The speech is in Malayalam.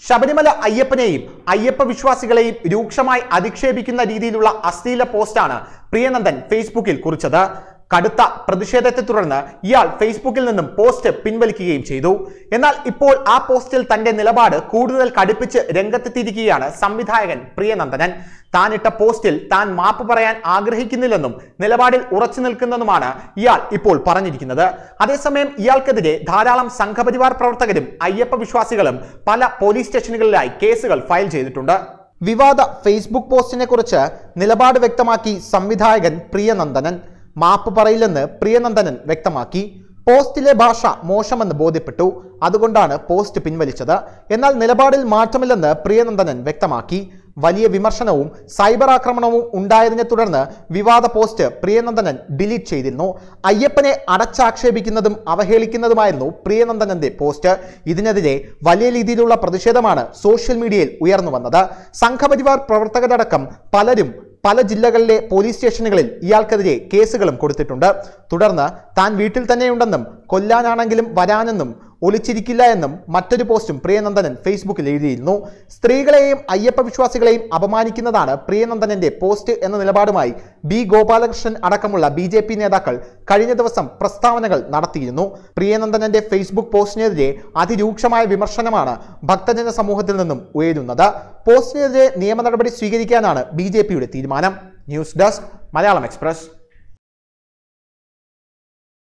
ശബരിമല അയ്യപ്പനെയും അയ്യപ്പ വിശ്വാസികളെയും രൂക്ഷമായി അധിക്ഷേപിക്കുന്ന രീതിയിലുള്ള അശ്ലീല പോസ്റ്റാണ് പ്രിയനന്ദൻ ഫേസ്ബുക്കിൽ കുറിച്ചത്. കടുത്ത പ്രതിഷേധത്തെ തുടർന്ന് ഇയാൾ ഫേസ്ബുക്കിൽ നിന്നും പോസ്റ്റ് പിൻവലിക്കുകയും ചെയ്തു. എന്നാൽ ഇപ്പോൾ ആ പോസ്റ്റിൽ തന്റെ നിലപാട് കൂടുതൽ കടുപ്പിച്ച് രംഗത്തെത്തിയിരിക്കുകയാണ് സംവിധായകൻ പ്രിയനന്ദനൻ. താനിട്ട പോസ്റ്റിൽ താൻ മാപ്പ് പറയാൻ ആഗ്രഹിക്കുന്നില്ലെന്നും നിലപാടിൽ ഉറച്ചു നിൽക്കുന്നെന്നുമാണ് ഇയാൾ ഇപ്പോൾ പറഞ്ഞിരിക്കുന്നത്. അതേസമയം ഇയാൾക്കെതിരെ ധാരാളം സംഘപരിവാർ പ്രവർത്തകരും അയ്യപ്പ വിശ്വാസികളും പല പോലീസ് സ്റ്റേഷനുകളിലായി കേസുകൾ ഫയൽ ചെയ്തിട്ടുണ്ട്. വിവാദ ഫേസ്ബുക്ക് പോസ്റ്റിനെ കുറിച്ച് നിലപാട് വ്യക്തമാക്കി സംവിധായകൻ പ്രിയനന്ദനൻ. മാപ്പ് പറയില്ലെന്ന് പ്രിയനന്ദനൻ വ്യക്തമാക്കി. പോസ്റ്റിലെ ഭാഷ മോശമെന്ന് ബോധ്യപ്പെട്ടു, അതുകൊണ്ടാണ് പോസ്റ്റ് പിൻവലിച്ചത്. എന്നാൽ നിലപാടിൽ മാറ്റമില്ലെന്ന് പ്രിയനന്ദനൻ വ്യക്തമാക്കി. വലിയ വിമർശനവും സൈബർ ആക്രമണവും ഉണ്ടായതിനെ തുടർന്ന് വിവാദ പോസ്റ്റ് പ്രിയനന്ദനൻ ഡിലീറ്റ് ചെയ്തിരുന്നു. അയ്യപ്പനെ അടച്ചാക്ഷേപിക്കുന്നതും അവഹേളിക്കുന്നതുമായിരുന്നു പ്രിയനന്ദനന്റെ പോസ്റ്റ്. ഇതിനെതിരെ വലിയ രീതിയിലുള്ള പ്രതിഷേധമാണ് സോഷ്യൽ മീഡിയയിൽ ഉയർന്നു വന്നത്. സംഘപരിവാർ പ്രവർത്തകരടക്കം പലരും പല ജില്ലകളിലെ പോലീസ് സ്റ്റേഷനുകളിൽ ഇയാൾക്കെതിരെ കേസുകളും കൊടുത്തിട്ടുണ്ട്. തുടർന്ന് താൻ വീട്ടിൽ തന്നെയുണ്ടെന്നും കൊല്ലാനാണെങ്കിലും വരാനെന്നും ഒളിച്ചിരിക്കില്ല എന്നും മറ്റൊരു പോസ്റ്റും പ്രിയനന്ദനൻ ഫേസ്ബുക്കിൽ എഴുതിയിരുന്നു. സ്ത്രീകളെയും അയ്യപ്പ വിശ്വാസികളെയും അപമാനിക്കുന്നതാണ് പ്രിയനന്ദനന്റെ പോസ്റ്റ് എന്ന നിലപാടുമായി ബി ഗോപാലകൃഷ്ണൻ അടക്കമുള്ള BJP നേതാക്കൾ കഴിഞ്ഞ ദിവസം പ്രസ്താവനകൾ നടത്തിയിരുന്നു. പ്രിയനന്ദനന്റെ ഫേസ്ബുക്ക് പോസ്റ്റിനെതിരെ അതിരൂക്ഷമായ വിമർശനമാണ് ഭക്തജന സമൂഹത്തിൽ നിന്നും ഉയരുന്നത്. പോസ്റ്റിനെതിരെ നിയമ നടപടി സ്വീകരിക്കാനാണ് BJPയുടെ തീരുമാനം. News desk Malayalam express.